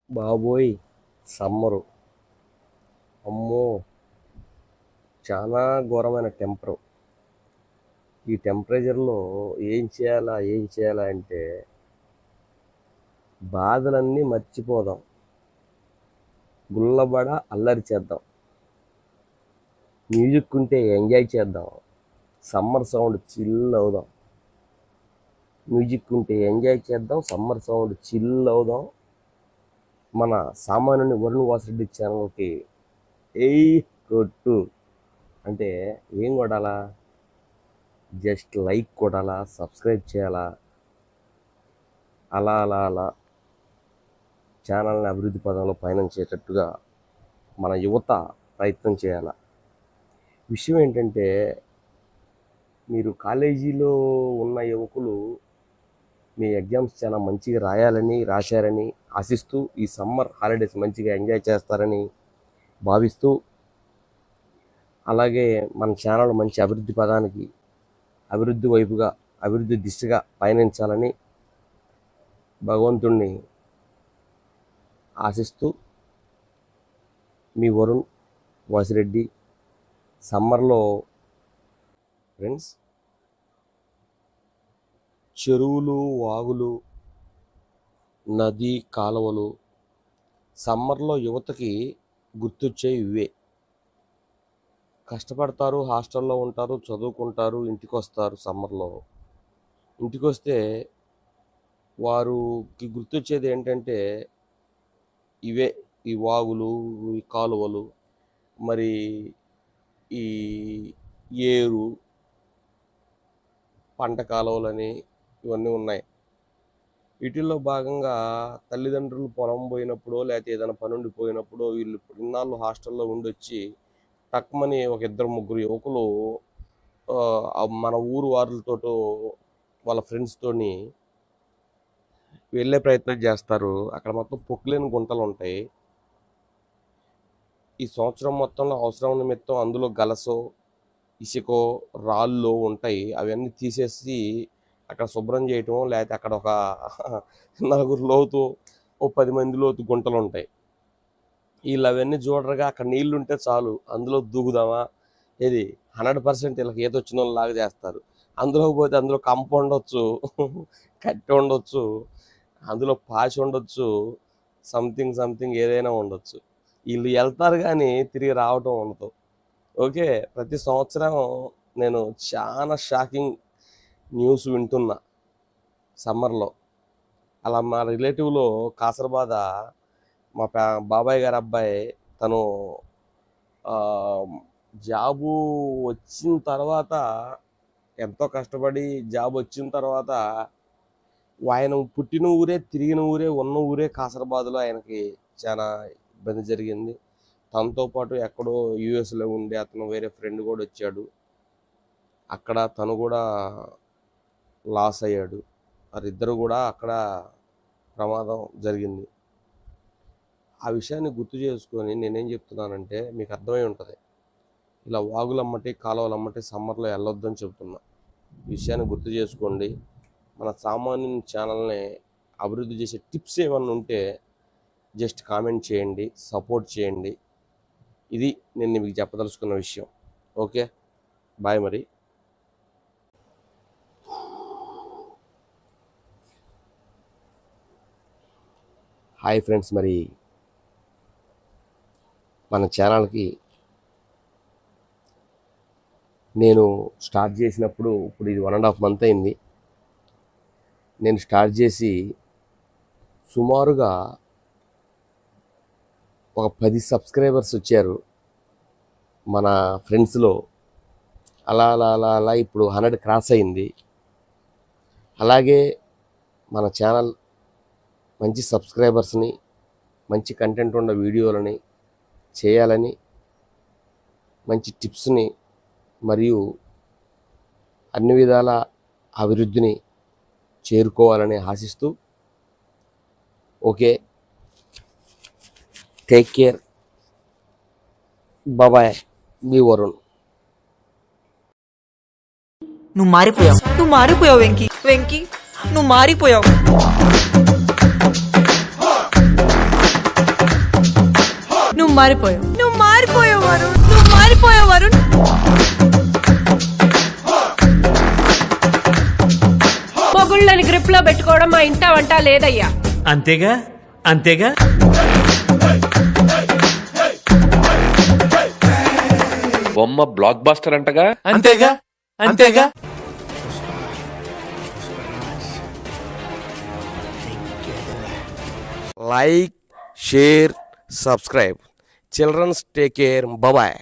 బాబోయ్! సమ్మరు. అమ్మో! చాలా ఘోరమైన టెంపరు. ఈ టెంపరేచర్‌లో ఏం చేయాలా అంటే బాధలన్నీ మర్చిపోదాం. గుల్లబడ అల్లరి చేద్దాం. మ్యూజిక్ ఉంటే ఎంజాయ్ చేద్దాం. సమ్మర్ సౌండ్ చిల్ అవుదాం. మ్యూజిక్ ఉంటే ఎంజాయ్ చేద్దాం. సమ్మర్ సౌండ్ చిల్ అవుదాం. మన సామాన్యుని వరుణ్ వాసిరెడ్డి ఛానల్‌కి ఎయ్ కొట్టు అంటే ఏం కొట్టాలా? జస్ట్ లైక్ కొట్టాలా? సబ్స్క్రైబ్ చేయాలా? అలా ఛానల్ని అభివృద్ధి పదంలో పయనించేటట్టుగా మన యువత ప్రయత్నం చేయాలి. విషయం ఏంటంటే మీరు కాలేజీలో ఉన్న యువకులు మీ ఎగ్జామ్స్ చాలా మంచిగా రాశారని ఆశిస్తూ ఈ సమ్మర్ హాలిడేస్ మంచిగా ఎంజాయ్ చేస్తారని భావిస్తూ, అలాగే మన ఛానల్ మంచి అభివృద్ధి వైపుగా అభివృద్ధి దిశగా పయనించాలని భగవంతుణ్ణి ఆశిస్తూ మీ వరుణ్ వాసిరెడ్డి. సమ్మర్లో ఫ్రెండ్స్ చెరువులు, వాగులు, నది కాలువలు సమ్మర్లో యువతకి గుర్తొచ్చేవి ఇవే. కష్టపడతారు, హాస్టల్లో ఉంటారు, చదువుకుంటారు, ఇంటికి వస్తారు. సమ్మర్లో ఇంటికి వస్తే వారికి గుర్తొచ్చేది ఏంటంటే ఇవే, ఈ వాగులు, ఈ కాలువలు, మరి ఈ ఏరు, పంట కాలువలని ఇవన్నీ ఉన్నాయి. వీటిల్లో భాగంగా తల్లిదండ్రులు పొలం పోయినప్పుడో లేకపోతే ఏదైనా పనుండి పోయినప్పుడో వీళ్ళు ఇన్నాళ్ళు హాస్టల్లో ఉండొచ్చి టక్మని ఒక ఇద్దరు ముగ్గురు యువకులు మన ఊరు వారులతోటో వాళ్ళ ఫ్రెండ్స్తోని వెళ్ళే ప్రయత్నం చేస్తారు. అక్కడ మొత్తం పొక్కులేని గుంటలు ఉంటాయి. ఈ సంవత్సరం మొత్తంలో అవసరం నిమిత్తం అందులో గలసో, ఇసుకో, రాళ్ళు ఉంటాయి. అవన్నీ తీసేసి అక్కడ శుభ్రం చేయటం, లేకపోతే అక్కడ ఒక నలుగురు లోతు, ఓ 10 మంది లోతు గుంటలు ఉంటాయి. వీళ్ళు అవన్నీ చూడరుగా అక్కడ నీళ్ళు ఉంటే చాలు అందులో దూకుదామా, ఇది 100% వీళ్ళకి ఈత వచ్చిన వాళ్ళు లాగా చేస్తారు. అందులో పోతే అందులో కంప ఉండొచ్చు, కట్టె ఉండొచ్చు, అందులో పాచి ఉండొచ్చు, సంథింగ్ ఏదైనా ఉండొచ్చు. వీళ్ళు వెళ్తారు కానీ తిరిగి రావటం ఉండదు. ఓకే, ప్రతి సంవత్సరం నేను చాలా షాకింగ్ న్యూస్ వింటున్నా సమ్మర్లో. అలా మా రిలేటివ్లో కాసరబాద మా బాబాయ్ గారి అబ్బాయి తను జాబు వచ్చిన తర్వాత ఎంతో కష్టపడి జాబ్ వచ్చిన తర్వాత ఆయన పుట్టిన ఊరే, తిరిగిన ఊరే, ఉన్న ఊరే కాసరబాదులో ఆయనకి చాలా ఇబ్బంది జరిగింది. తనతో పాటు ఎక్కడో యూఎస్లో ఉండే అతను వేరే ఫ్రెండ్ కూడా వచ్చాడు. అక్కడ తను కూడా లాస్ అయ్యాడు. వారిద్దరు కూడా అక్కడ ప్రమాదం జరిగింది. ఆ విషయాన్ని గుర్తు చేసుకొని నేనేం చెప్తున్నానంటే మీకు అర్థమై ఉంటుంది. ఇలా వాగులమ్మటి, కాలువలమ్మటి సమ్మర్లో వెళ్ళొద్దని చెప్తున్నా. ఈ విషయాన్ని గుర్తు చేసుకోండి. మన సామాన్యుని ఛానల్ని అభివృద్ధి చేసే టిప్స్ ఏమన్నా ఉంటే జస్ట్ కామెంట్ చేయండి, సపోర్ట్ చేయండి. ఇది నేను మీకు చెప్పదలుచుకున్న విషయం. Okay, bye. మరి హాయ్ ఫ్రెండ్స్, మరి మన ఛానల్కి నేను స్టార్ట్ చేసినప్పుడు ఇప్పుడు ఇది 1.5 month అయింది. నేను స్టార్ట్ చేసి సుమారుగా ఒక 10 సబ్స్క్రైబర్స్ వచ్చారు మన ఫ్రెండ్స్లో. అలా ఇప్పుడు 100 క్రాస్ అయింది. అలాగే మన ఛానల్ మంచి సబ్స్క్రైబర్స్ని, మంచి కంటెంట్ ఉన్న వీడియోలని చేయాలని, మంచి టిప్స్ని మరియు అన్ని విధాల అభివృద్ధిని చేరుకోవాలని ఆశిస్తూ, ఓకే, టేక్ కేర్, బాబాయ్, మీ వరుణ్. నువ్వు మారిపోయావు వెంకీ, నువ్వు మారిపోయావు. మారిపోయావు వరుణ్, నువ్వు మారిపోయావు వరుణ్. మొగుళ్ళని గ్రిప్ లో పెట్టుకోవడం మా ఇంట వంట లేదయ్యా. అంతేగా అంతేగా. బొమ్మ బ్లాక్ బాస్టర్ అంటగా. అంతేగా అంతేగా. Like, share, subscribe. Childrens take care. Bye.